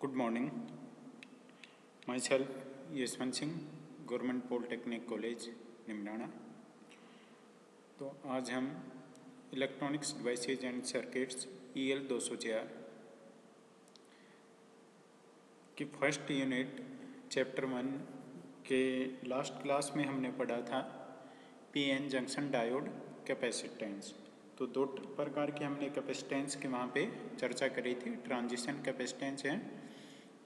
Good morning. Myself, Yashwant Singh, government polytechnic college Neemrana. तो आज हम electronics devices and circuits EL 204 की फर्स्ट यूनिट चैप्टर 1 के लास्ट क्लास में हमने पढ़ा था PN जंक्शन डायोड कैपेसिटेंस। तो दो प्रकार के हमने कैपेसिटेंस के वहाँ पे चर्चा करी थी, ट्रांजिशन कैपेसिटेंस है,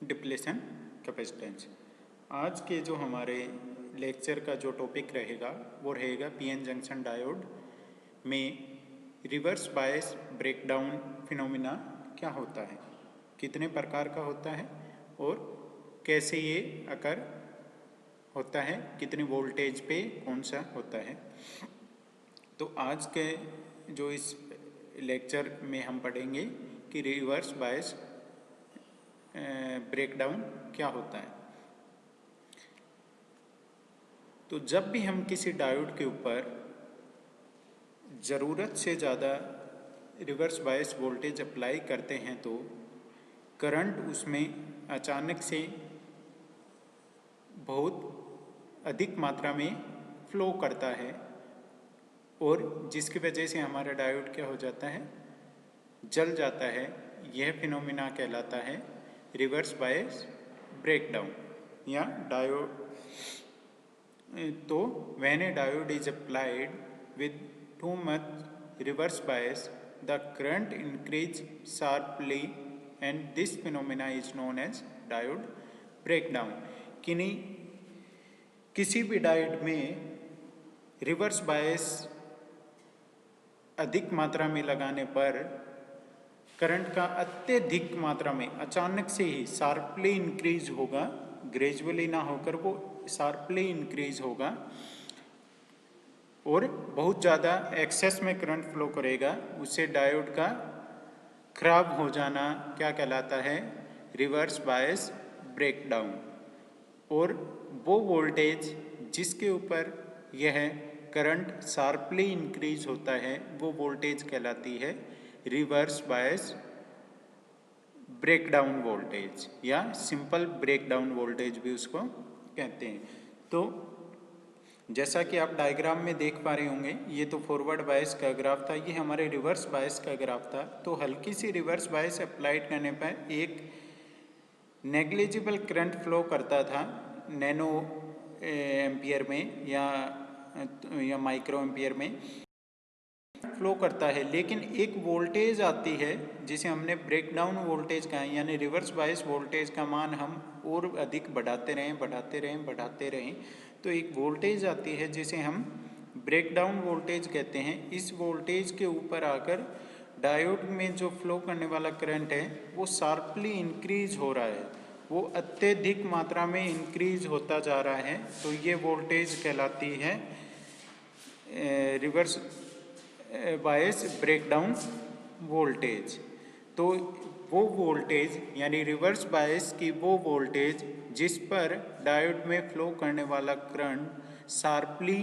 डिप्लेशन कैपेसिटेंस। आज के जो हमारे लेक्चर का जो टॉपिक रहेगा वो रहेगा PN जंक्शन डायोड में रिवर्स बायस ब्रेकडाउन फिनोमिना क्या होता है, कितने प्रकार का होता है और कैसे ये अकर होता है, कितनी वोल्टेज पे कौन सा होता है। तो आज के जो इस लेक्चर में हम पढ़ेंगे कि रिवर्स बायस ब्रेकडाउन क्या होता है। तो जब भी हम किसी डायोड के ऊपर ज़रूरत से ज़्यादा रिवर्स बायस वोल्टेज अप्लाई करते हैं तो करंट उसमें अचानक से बहुत अधिक मात्रा में फ्लो करता है और जिसकी वजह से हमारा डायोड क्या हो जाता है, जल जाता है। यह फिनोमिना कहलाता है रिवर्स बायस ब्रेकडाउन या डायोड। तो when a diode is applied with too much reverse bias the current increase sharply and this phenomena is known as diode breakdown. किसी भी डायोड में रिवर्स बायस अधिक मात्रा में लगाने पर करंट का अत्यधिक मात्रा में अचानक से ही शार्पली इंक्रीज होगा, ग्रेजुअली ना होकर वो शार्पली इंक्रीज होगा और बहुत ज़्यादा एक्सेस में करंट फ्लो करेगा। उससे डायोड का खराब हो जाना क्या कहलाता है, रिवर्स बायस ब्रेकडाउन। और वो वोल्टेज जिसके ऊपर यह करंट शार्पली इंक्रीज होता है वो वोल्टेज कहलाती है रिवर्स बायस ब्रेकडाउन वोल्टेज या सिंपल ब्रेकडाउन वोल्टेज भी उसको कहते हैं। तो जैसा कि आप डायग्राम में देख पा रहे होंगे, ये तो फॉरवर्ड बायस का ग्राफ था, ये हमारे रिवर्स बायस का ग्राफ था। तो हल्की सी रिवर्स बायस अप्लाइड करने पर एक नेग्लिजिबल करंट फ्लो करता था नैनो एम्पियर में या माइक्रो एम्पियर में फ्लो करता है। लेकिन एक वोल्टेज आती है जिसे हमने ब्रेकडाउन वोल्टेज कहा, यानी रिवर्स बायस वोल्टेज का मान हम और अधिक बढ़ाते रहें तो एक वोल्टेज आती है जिसे हम ब्रेकडाउन वोल्टेज कहते हैं। इस वोल्टेज के ऊपर आकर डायोड में जो फ्लो करने वाला करंट है वो शार्पली इंक्रीज हो रहा है, वो अत्यधिक मात्रा में इंक्रीज होता जा रहा है। तो ये वोल्टेज कहलाती है रिवर्स बायस ब्रेकडाउन वोल्टेज। तो वो वोल्टेज यानी रिवर्स बायस की वो वोल्टेज जिस पर डायोड में फ्लो करने वाला करंट शार्पली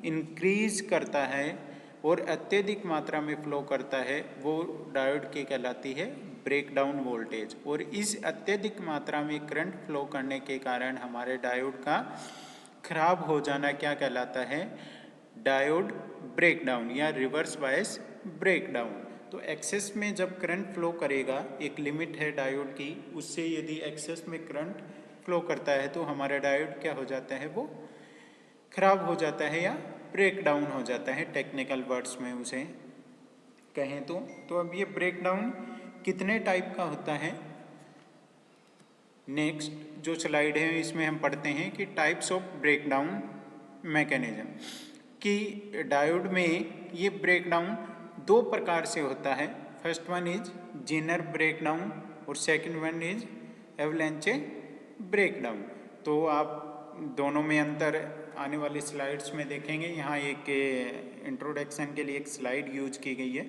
इंक्रीज करता है और अत्यधिक मात्रा में फ्लो करता है, वो डायोड की कहलाती है ब्रेकडाउन वोल्टेज। और इस अत्यधिक मात्रा में करंट फ्लो करने के कारण हमारे डायोड का खराब हो जाना क्या कहलाता है, डायोड ब्रेकडाउन या रिवर्स बायस ब्रेकडाउन। तो एक्सेस में जब करंट फ्लो करेगा, एक लिमिट है डायोड की, उससे यदि एक्सेस में करंट फ्लो करता है तो हमारा डायोड क्या हो जाता है, वो खराब हो जाता है या ब्रेकडाउन हो जाता है, टेक्निकल वर्ड्स में उसे कहें तो अब ये ब्रेकडाउन कितने टाइप का होता है, नेक्स्ट जो स्लाइड है इसमें हम पढ़ते हैं कि टाइप्स ऑफ ब्रेकडाउन मैकेनिज्म। कि डायोड में ये ब्रेकडाउन दो प्रकार से होता है। First one is zener breakdown और second one is avalanche breakdown. तो आप दोनों में अंतर आने वाली स्लाइड्स में देखेंगे। यहाँ एक इंट्रोडक्शन के लिए एक स्लाइड यूज की गई है।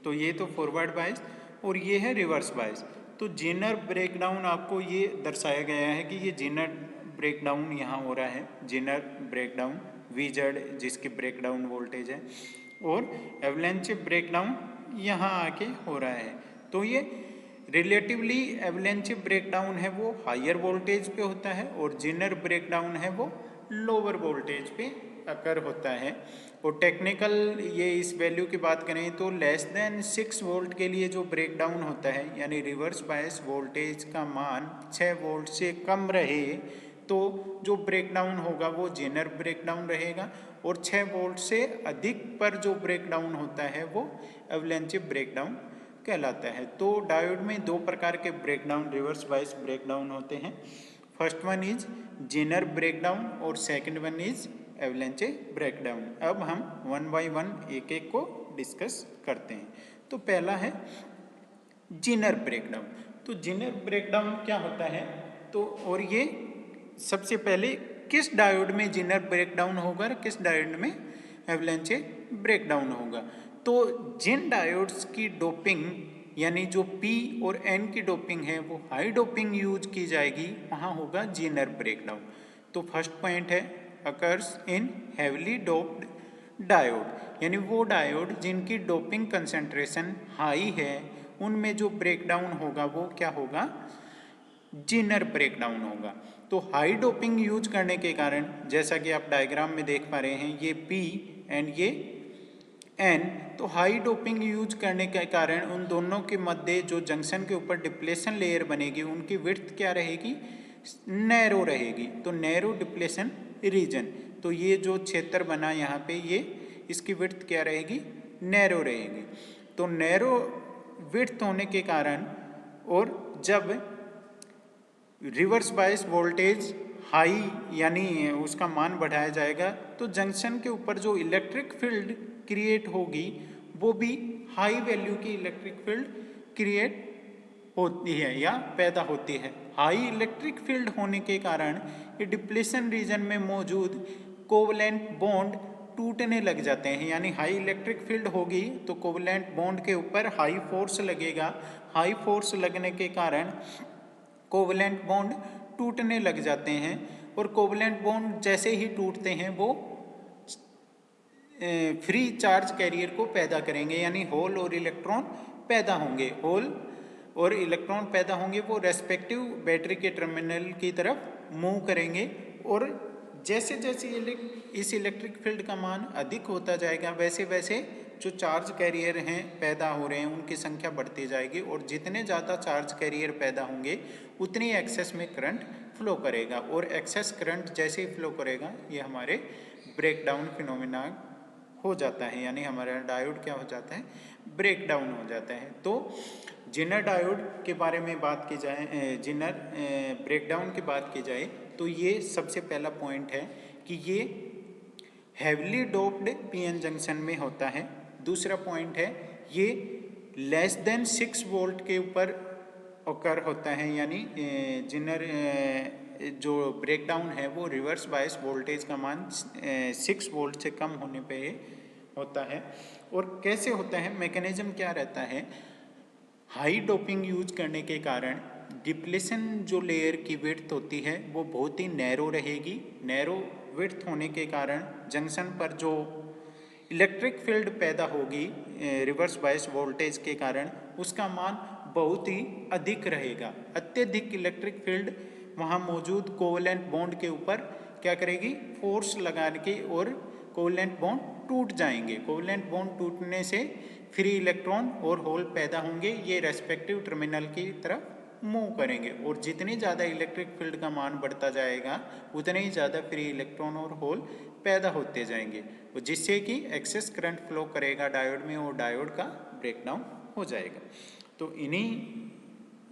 तो ये तो फॉरवर्ड बायस और ये है रिवर्स बायस। तो जेनर ब्रेकडाउन आपको ये दर्शाया गया है कि ये जेनर ब्रेकडाउन यहाँ हो रहा है, जेनर ब्रेकडाउन VZ जिसकी ब्रेकडाउन वोल्टेज है, और एवलांचे ब्रेकडाउन यहाँ आके हो रहा है। तो ये रिलेटिवली एवलेंच ब्रेकडाउन है वो हायर वोल्टेज पे होता है और जेनर ब्रेकडाउन है वो लोअर वोल्टेज पे अकर होता है। और टेक्निकल ये इस वैल्यू की बात करें तो लेस देन 6 वोल्ट के लिए जो ब्रेकडाउन होता है यानी रिवर्स बायस वोल्टेज का मान 6 वोल्ट से कम रहे तो जो ब्रेकडाउन होगा वो जेनर ब्रेकडाउन रहेगा, और 6 वोल्ट से अधिक पर जो ब्रेकडाउन होता है वो एवलेंच ब्रेकडाउन कहलाता है। तो डायोड में दो प्रकार के ब्रेकडाउन रिवर्स बायस ब्रेकडाउन होते हैं। First one is zener breakdown और second one is avalanche breakdown. अब हम वन बाय वन एक एक को डिस्कस करते हैं। तो पहला है जेनर ब्रेकडाउन। तो जेनर ब्रेकडाउन क्या होता है, तो और ये सबसे पहले किस डायोड में जेनर ब्रेकडाउन होगा और किस डायोड में एवलेंच ब्रेकडाउन होगा। तो जिन डायोड्स की डोपिंग यानी जो P और N की डोपिंग है वो हाई डोपिंग यूज की जाएगी, वहाँ होगा जेनर ब्रेकडाउन। तो फर्स्ट पॉइंट है occurs in heavily doped diode, यानी वो डायोड जिनकी डोपिंग कंसेंट्रेशन हाई है उनमें जो ब्रेकडाउन होगा वो क्या होगा, जेनर ब्रेकडाउन होगा। तो हाई डोपिंग यूज करने के कारण जैसा कि आप डायग्राम में देख पा रहे हैं ये P एंड ये N, तो हाई डोपिंग यूज करने के कारण उन दोनों के मध्य जो जंक्शन के ऊपर डिप्लेशन लेयर बनेगी उनकी विड्थ क्या रहेगी, नैरो रहेगी। तो नैरो डिप्लेशन रीजन, तो ये जो क्षेत्र बना यहाँ पे ये इसकी विड्थ क्या रहेगी, नैरो रहेगी। तो नैरो विड्थ होने के कारण और जब रिवर्स बायस वोल्टेज हाई यानी उसका मान बढ़ाया जाएगा तो जंक्शन के ऊपर जो इलेक्ट्रिक फील्ड क्रिएट होगी वो भी हाई वैल्यू की इलेक्ट्रिक फील्ड क्रिएट होती है या पैदा होती है। हाई इलेक्ट्रिक फील्ड होने के कारण ये डिप्लेशन रीजन में मौजूद कोवलेंट बॉन्ड टूटने लग जाते हैं, यानी हाई इलेक्ट्रिक फील्ड होगी तो कोवलेंट बॉन्ड के ऊपर हाई फोर्स लगेगा। हाई फोर्स लगने के कारण कोवलेंट बॉन्ड टूटने लग जाते हैं, और कोवलेंट बॉन्ड जैसे ही टूटते हैं वो फ्री चार्ज कैरियर को पैदा करेंगे, यानी होल और इलेक्ट्रॉन पैदा होंगे। होल और इलेक्ट्रॉन पैदा होंगे वो रेस्पेक्टिव बैटरी के टर्मिनल की तरफ मूव करेंगे, और जैसे जैसे इस इलेक्ट्रिक फील्ड का मान अधिक होता जाएगा वैसे वैसे जो चार्ज कैरियर हैं पैदा हो रहे हैं उनकी संख्या बढ़ती जाएगी, और जितने ज़्यादा चार्ज कैरियर पैदा होंगे उतनी एक्सेस में करंट फ्लो करेगा, और एक्सेस करंट जैसे ही फ्लो करेगा ये हमारे ब्रेकडाउन फिनोमिना हो जाता है, यानी हमारा डायोड क्या हो जाता है, ब्रेकडाउन हो जाता है। तो जेनर डायोड के बारे में बात की जाए, जेनर ब्रेकडाउन की बात की जाए तो ये सबसे पहला पॉइंट है कि ये हैवली डोप्ड पीएन जंक्शन में होता है। दूसरा पॉइंट है ये लेस देन 6 वोल्ट के ऊपर ऑकर होता है, यानी जेनर जो ब्रेकडाउन है वो रिवर्स बायस वोल्टेज का मान 6 वोल्ट से कम होने पे होता है। और कैसे होता है, मैकेनिज्म क्या रहता है, हाई डोपिंग यूज करने के कारण डिप्लेशन जो लेयर की विड्थ होती है वो बहुत ही नैरो रहेगी। नैरो विड्थ होने के कारण जंक्शन पर जो इलेक्ट्रिक फील्ड पैदा होगी रिवर्स बायस वोल्टेज के कारण उसका मान बहुत ही अधिक रहेगा। अत्यधिक इलेक्ट्रिक फील्ड वहाँ मौजूद कोवलेंट बॉन्ड के ऊपर क्या करेगी, फोर्स लगा के, और कोवलेंट बॉन्ड टूट जाएंगे। कोवलेंट बॉन्ड टूटने से फ्री इलेक्ट्रॉन और होल पैदा होंगे, ये रेस्पेक्टिव टर्मिनल की तरफ मूव करेंगे, और जितनी ज़्यादा इलेक्ट्रिक फील्ड का मान बढ़ता जाएगा उतने ही ज़्यादा फ्री इलेक्ट्रॉन और होल पैदा होते जाएंगे, और जिससे कि एक्सेस करंट फ्लो करेगा डायोड में और डायोड का ब्रेकडाउन हो जाएगा। तो इन्हीं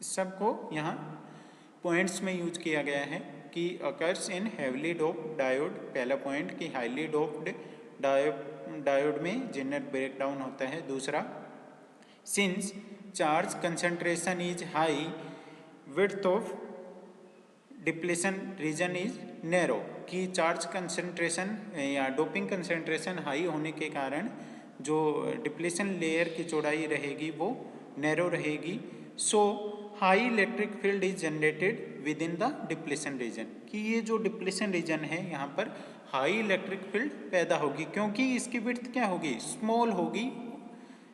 सबको यहाँ पॉइंट्स में यूज किया गया है कि occurs in heavily doped diode. पहला पॉइंट कि हाईली डोप्ड डायोड में जेनर ब्रेकडाउन होता है। दूसरा, since charge concentration is high width of depletion region is narrow, कि चार्ज कंसंट्रेशन या डोपिंग कंसंट्रेशन हाई होने के कारण जो डिप्लेशन लेयर की चौड़ाई रहेगी वो नैरो रहेगी। So high electric field is generated within the depletion region, कि ये जो डिप्लेशन रीजन है यहाँ पर हाई इलेक्ट्रिक फील्ड पैदा होगी क्योंकि इसकी विड्थ क्या होगी, स्मॉल होगी,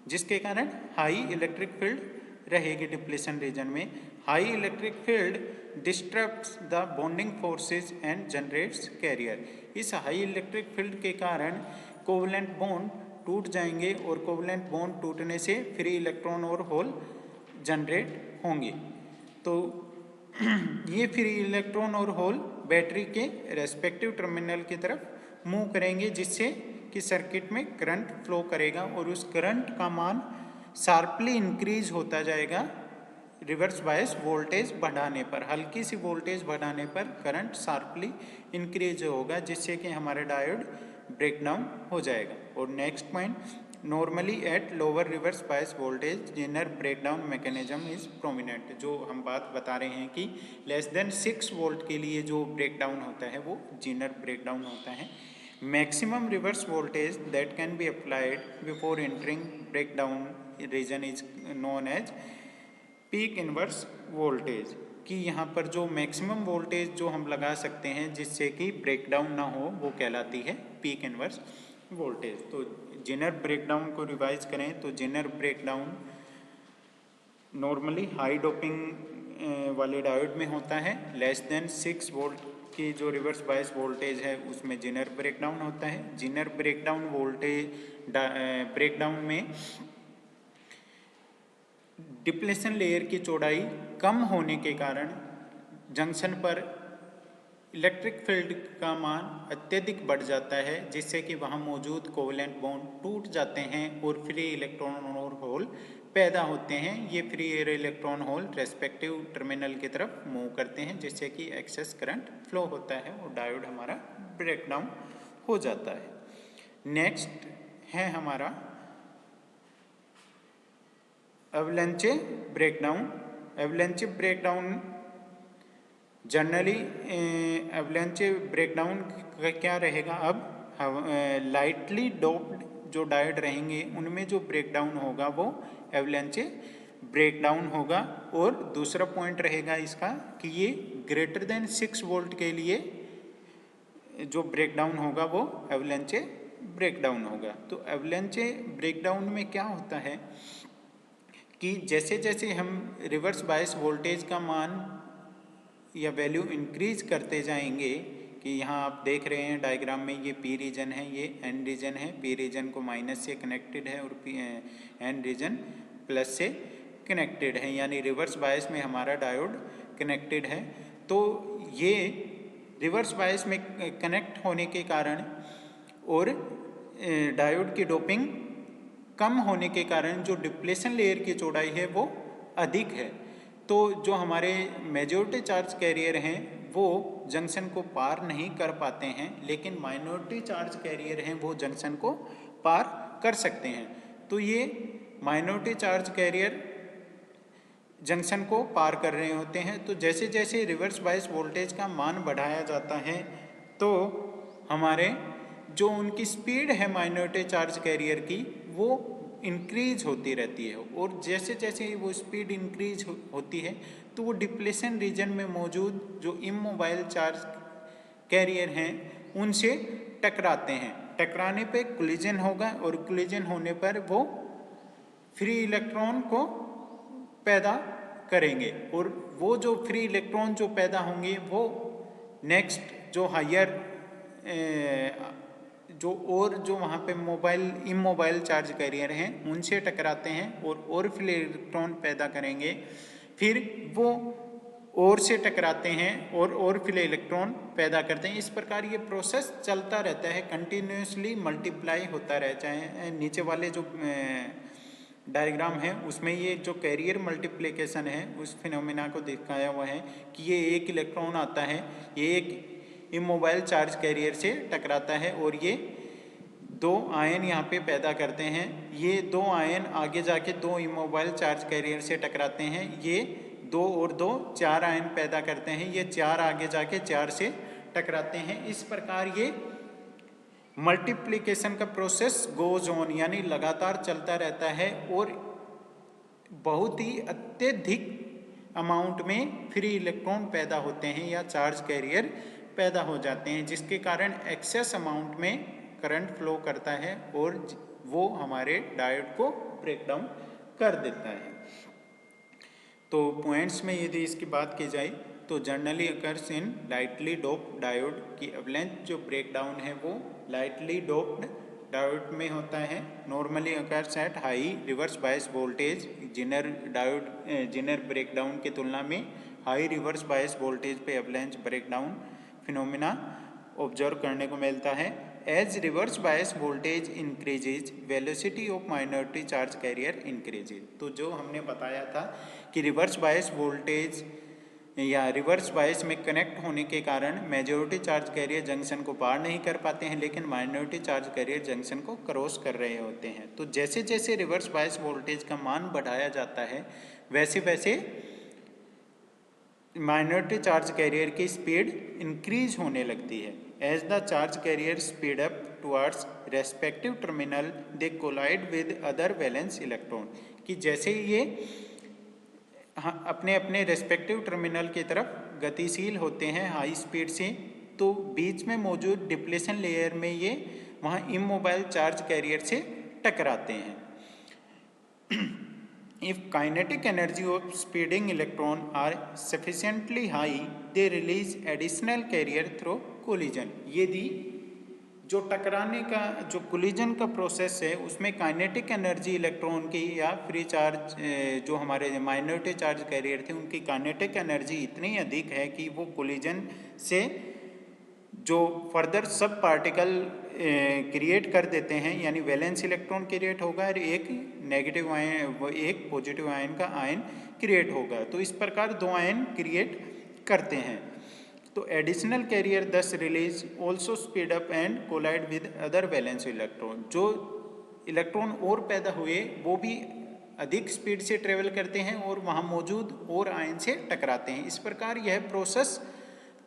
जिसके कारण हाई इलेक्ट्रिक फील्ड रहेगी डिप्लेशन रीजन में। High electric field disturbs the bonding forces and generates carrier. इस हाई इलेक्ट्रिक फील्ड के कारण कोवलेंट बॉन्ड टूट जाएंगे और कोवलेंट बॉन्ड टूटने से फ्री इलेक्ट्रॉन और होल जनरेट होंगे। तो ये फ्री इलेक्ट्रॉन और होल बैटरी के रेस्पेक्टिव टर्मिनल की तरफ मूव करेंगे, जिससे कि सर्किट में करंट फ्लो करेगा और उस करंट का मान शार्पली इंक्रीज होता जाएगा रिवर्स बायस वोल्टेज बढ़ाने पर। हल्की सी वोल्टेज बढ़ाने पर करंट शार्पली इंक्रीज होगा, जिससे कि हमारा डायोड ब्रेकडाउन हो जाएगा। और next point, normally at lower reverse bias voltage Zener breakdown mechanism is prominent. जो हम बात बता रहे हैं कि लेस देन 6 वोल्ट के लिए जो ब्रेकडाउन होता है वो जेनर ब्रेकडाउन होता है। Maximum reverse voltage that can be applied before entering breakdown region is known as peak inverse voltage. कि यहाँ पर जो मैक्सिमम वोल्टेज जो हम लगा सकते हैं जिससे कि ब्रेकडाउन ना हो वो कहलाती है पीक इनवर्स वोल्टेज। तो जेनर ब्रेकडाउन को रिवाइज करें तो Zener breakdown normally high doping वाले डायोड में होता है। लेस देन 6 वोल्ट की जो रिवर्स बायस वोल्टेज है उसमें जेनर ब्रेकडाउन होता है। जेनर ब्रेकडाउन वोल्टेज ब्रेकडाउन में डिप्लेशन लेयर की चौड़ाई कम होने के कारण जंक्शन पर इलेक्ट्रिक फील्ड का मान अत्यधिक बढ़ जाता है, जिससे कि वहाँ मौजूद कोवलेंट बॉन्ड टूट जाते हैं और फ्री इलेक्ट्रॉन और होल पैदा होते हैं। ये free electron hole respective terminal की तरफ मूव करते हैं, जिससे कि एक्सेस करंट फ्लो होता है और डायोड हमारा ब्रेकडाउन हो जाता है। नेक्स्ट है हमारा एवलांचे ब्रेकडाउन। एवलांचे ब्रेकडाउन जनरली एवलांचे ब्रेकडाउन का क्या रहेगा, अब लाइटली डोप्ड जो डायोड रहेंगे उनमें जो ब्रेकडाउन होगा वो एवलांचे ब्रेकडाउन होगा। और दूसरा पॉइंट रहेगा इसका कि ये ग्रेटर देन 6 वोल्ट के लिए जो ब्रेकडाउन होगा वो एवलांचे ब्रेकडाउन होगा। तो एवलांचे ब्रेकडाउन में क्या होता है कि जैसे जैसे हम रिवर्स बायस वोल्टेज का मान या वैल्यू इंक्रीज करते जाएंगे, कि यहाँ आप देख रहे हैं डायग्राम में ये पी रीजन है, ये एन रीजन है। पी रीजन को माइनस से कनेक्टेड है और एन रीजन प्लस से कनेक्टेड है, यानी रिवर्स बायस में हमारा डायोड कनेक्टेड है। तो ये रिवर्स बायस में कनेक्ट होने के कारण और डायोड की डोपिंग कम होने के कारण जो डिप्लेशन लेयर की चौड़ाई है वो अधिक है। तो जो हमारे मेजॉरिटी चार्ज कैरियर हैं वो जंक्शन को पार नहीं कर पाते हैं, लेकिन माइनॉरिटी चार्ज कैरियर हैं वो जंक्शन को पार कर सकते हैं। तो ये माइनॉरिटी चार्ज कैरियर जंक्शन को पार कर रहे होते हैं। तो जैसे जैसे रिवर्स बायस वोल्टेज का मान बढ़ाया जाता है तो हमारे जो उनकी स्पीड है माइनॉरिटी चार्ज कैरियर की वो इंक्रीज होती रहती है। और जैसे जैसे वो स्पीड इंक्रीज होती है तो वो डिप्लेशन रीजन में मौजूद जो इमोबाइल चार्ज कैरियर हैं उनसे टकराते हैं। टकराने पे कोलिजन होगा और कोलिजन होने पर वो फ्री इलेक्ट्रॉन को पैदा करेंगे और वो जो फ्री इलेक्ट्रॉन जो पैदा होंगे वो नेक्स्ट जो हायर जो वहाँ पे इमोबाइल चार्ज कैरियर हैं उनसे टकराते हैं और फ्री इलेक्ट्रॉन पैदा करेंगे। फिर वो और से टकराते हैं और फ्री इलेक्ट्रॉन पैदा करते हैं। इस प्रकार ये प्रोसेस चलता रहता है, कंटिन्यूसली मल्टीप्लाई होता रहता है। नीचे वाले जो डायग्राम है उसमें ये जो कैरियर मल्टीप्लिकेशन है उस फिनोमिना को दिखाया हुआ है कि ये एक इलेक्ट्रॉन आता है, ये एक इमोबाइल चार्ज कैरियर से टकराता है और ये 2 आयन यहाँ पे पैदा करते हैं। ये 2 आयन आगे जाके 2 इमोबाइल चार्ज कैरियर से टकराते हैं, ये 2 और 2 4 आयन पैदा करते हैं, ये 4 आगे जाके 4 से टकराते हैं। इस प्रकार ये मल्टीप्लिकेशन का प्रोसेस गोज ऑन, यानी लगातार चलता रहता है और बहुत ही अत्यधिक अमाउंट में फ्री इलेक्ट्रॉन पैदा होते हैं या चार्ज कैरियर पैदा हो जाते हैं, जिसके कारण एक्सेस अमाउंट में करंट फ्लो करता है और वो हमारे डायोड को ब्रेक डाउन कर देता है। तो पॉइंट्स में यदि इसकी बात की जाए तो generally occurs in lightly doped diode की एवलेंस जो ब्रेकडाउन है वो लाइटली डोप्ड डायोड में होता है। Normally occurs at high reverse bias voltage. Zener diode Zener breakdown की तुलना में हाई रिवर्स बायस वोल्टेज पे एवलेंस ब्रेकडाउन फिनोमिना ऑब्जर्व करने को मिलता है। As reverse bias voltage increases velocity of minority charge carrier increases. तो जो हमने बताया था कि रिवर्स बायस वोल्टेज या रिवर्स बायस में कनेक्ट होने के कारण मेजॉरिटी चार्ज कैरियर जंक्शन को पार नहीं कर पाते हैं, लेकिन माइनॉरिटी चार्ज कैरियर जंक्शन को क्रॉस कर रहे होते हैं। तो जैसे जैसे रिवर्स बायस वोल्टेज का मान बढ़ाया जाता है वैसे वैसे माइनॉरिटी चार्ज कैरियर की स्पीड इंक्रीज होने लगती है। As the charge carrier speed up towards respective terminal they collide with other valence electron. कि जैसे ये अपने अपने रेस्पेक्टिव टर्मिनल की तरफ गतिशील होते हैं हाई स्पीड से, तो बीच में मौजूद डिप्लेशन लेयर में ये वहाँ इमोबाइल चार्ज कैरियर से टकराते हैं। If kinetic energy of speeding electron are sufficiently high, they release additional carrier through collision. यदि जो टकराने का जो कोलिजन का प्रोसेस है उसमें काइनेटिक एनर्जी इलेक्ट्रॉन की या फ्री चार्ज जो हमारे माइनॉरिटी चार्ज कैरियर थे उनकी काइनेटिक एनर्जी इतनी अधिक है कि वो कोलिजन से जो फर्दर सब पार्टिकल क्रिएट कर देते हैं, यानी वैलेंस इलेक्ट्रॉन क्रिएट होगा और एक नेगेटिव आयन एक पॉजिटिव आयन का आयन क्रिएट होगा। तो इस प्रकार दो आयन क्रिएट करते हैं। तो additional carrier thus release also speed up and collide with other valence electron. जो इलेक्ट्रॉन और पैदा हुए वो भी अधिक स्पीड से ट्रेवल करते हैं और वहाँ मौजूद और आयन से टकराते हैं। इस प्रकार यह प्रोसेस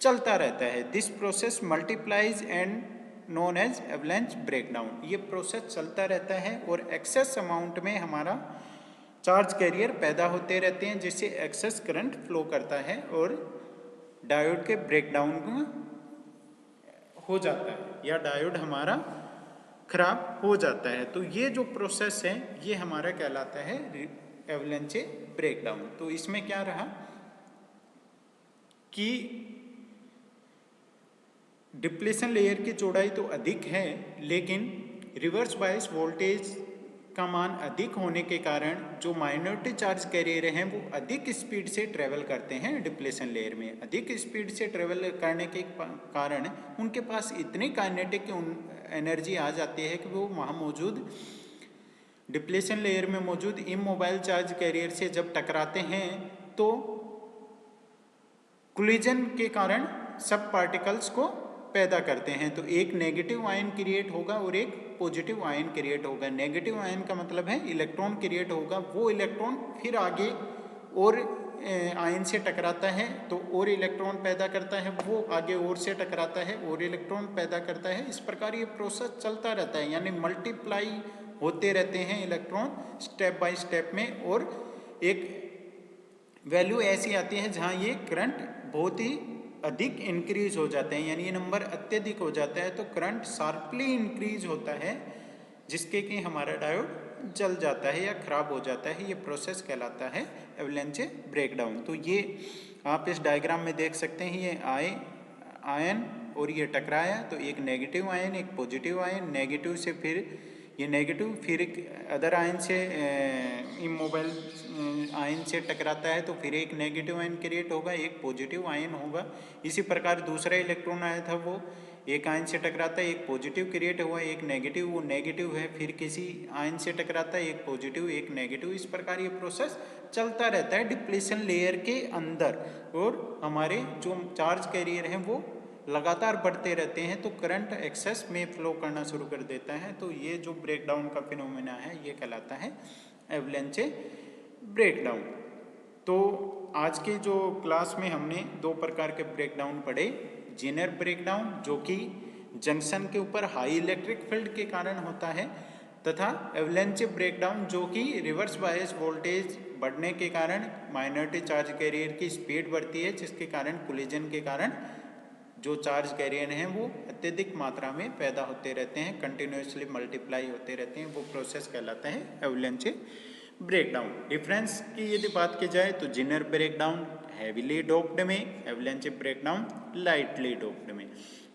चलता रहता है। This process multiplies and known as avalanche breakdown. ये प्रोसेस चलता रहता है और एक्सेस अमाउंट में हमारा चार्ज कैरियर पैदा होते रहते हैं जिससे एक्सेस करंट फ्लो करता है और डायोड के ब्रेकडाउन हो जाता है या डायोड हमारा खराब हो जाता है। तो ये जो प्रोसेस है ये हमारा कहलाता है एवलेंस ब्रेकडाउन। तो इसमें क्या रहा कि डिप्लेशन लेयर की चौड़ाई तो अधिक है, लेकिन रिवर्स बायस वोल्टेज का मान अधिक होने के कारण जो माइनॉरिटी चार्ज कैरियर हैं वो अधिक स्पीड से ट्रेवल करते हैं। डिप्लेशन लेयर में अधिक स्पीड से ट्रेवल करने के कारण उनके पास इतनी काइनेटिक एनर्जी आ जाती है कि वो वहाँ मौजूद डिप्लेशन लेयर में मौजूद इमोबाइल चार्ज कैरियर से जब टकराते हैं तो कोलिजन के कारण सब पार्टिकल्स को पैदा करते हैं। तो एक नेगेटिव आयन क्रिएट होगा और एक पॉजिटिव आयन क्रिएट होगा। नेगेटिव आयन का मतलब है इलेक्ट्रॉन क्रिएट होगा, वो इलेक्ट्रॉन फिर आगे और आयन से टकराता है तो और इलेक्ट्रॉन पैदा करता है, वो आगे और से टकराता है और इलेक्ट्रॉन पैदा करता है। इस प्रकार ये प्रोसेस चलता रहता है, यानी मल्टीप्लाई होते रहते हैं इलेक्ट्रॉन स्टेप बाय स्टेप में। और एक वैल्यू ऐसी आती है जहाँ ये करंट बहुत ही अधिक इंक्रीज हो जाते हैं, यानी ये नंबर अत्यधिक हो जाता है तो करंट शार्पली इंक्रीज होता है जिसके कि हमारा डायोड जल जाता है या खराब हो जाता है। ये प्रोसेस कहलाता है एवलेंस ब्रेकडाउन। तो ये आप इस डायग्राम में देख सकते हैं, ये आयन और ये टकराया तो एक नेगेटिव आयन एक पॉजिटिव आयन, नेगेटिव से फिर ये नेगेटिव फिर एक अदर आयन से इमोबाइल आयन से टकराता है तो फिर एक नेगेटिव आयन क्रिएट होगा, एक पॉजिटिव आयन होगा। इसी प्रकार दूसरा इलेक्ट्रॉन आया था वो एक आयन से टकराता है, एक पॉजिटिव क्रिएट हुआ, एक नेगेटिव, वो नेगेटिव है फिर किसी आयन से टकराता है, एक पॉजिटिव एक नेगेटिव। इस प्रकार ये प्रोसेस चलता रहता है डिप्लेशन लेयर के अंदर और हमारे जो चार्ज कैरियर हैं वो लगातार बढ़ते रहते हैं तो करंट एक्सेस में फ्लो करना शुरू कर देता है। तो ये जो ब्रेकडाउन का फिनोमेना है ये कहलाता है एवलेंस ब्रेकडाउन। तो आज के जो क्लास में हमने दो प्रकार के ब्रेकडाउन पढ़े, जेनर ब्रेकडाउन जो कि जंक्शन के ऊपर हाई इलेक्ट्रिक फील्ड के कारण होता है, तथा एवलेंस ब्रेकडाउन जो कि रिवर्स बायस वोल्टेज बढ़ने के कारण माइनॉरिटी चार्ज कैरियर की स्पीड बढ़ती है जिसके कारण कोलिजन के कारण जो चार्ज कैरियर हैं वो अत्यधिक मात्रा में पैदा होते रहते हैं, कंटिन्यूसली मल्टीप्लाई होते रहते हैं, वो प्रोसेस कहलाता है एवलेंस ब्रेकडाउन डिफरेंस की यदि बात की जाए तो जिनर ब्रेकडाउन हैवीली डोप्ड में, एवलांचे ब्रेकडाउन लाइटली डोप्ड में।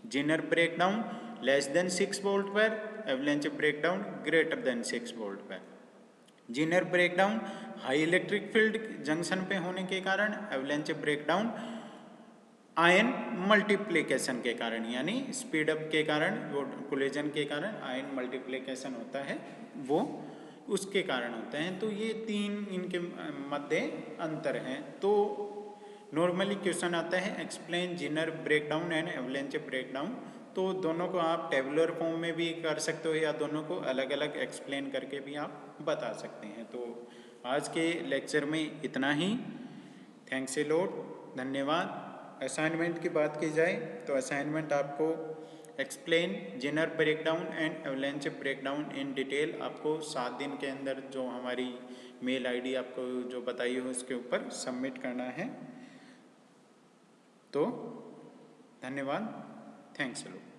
Zener breakdown less than 6 volt पर, avalanche breakdown greater than 6 volt पर। Zener breakdown high electric field junction पे होने के कारण, एवलांचे ब्रेकडाउन आयन मल्टीप्लिकेशन के कारण, यानी स्पीड अप के कारण, वो कोलिजन के कारण आयन मल्टीप्लिकेशन होता है, वो उसके कारण होते हैं। तो ये तीन इनके मध्य अंतर हैं। तो नॉर्मली क्वेश्चन आता है explain zener breakdown and एवलांचे breakdown, तो दोनों को आप टेबुलर फॉर्म में भी कर सकते हो या दोनों को अलग अलग एक्सप्लेन करके भी आप बता सकते हैं। तो आज के लेक्चर में इतना ही। थैंक्स ए लॉट, धन्यवाद। असाइनमेंट की बात की जाए तो असाइनमेंट आपको explain zener breakdown and एवलांचे breakdown in detail आपको 7 दिन के अंदर जो हमारी मेल आईडी आपको जो बताई हो उसके ऊपर सबमिट करना है। तो धन्यवाद, थैंक्स अ लॉट।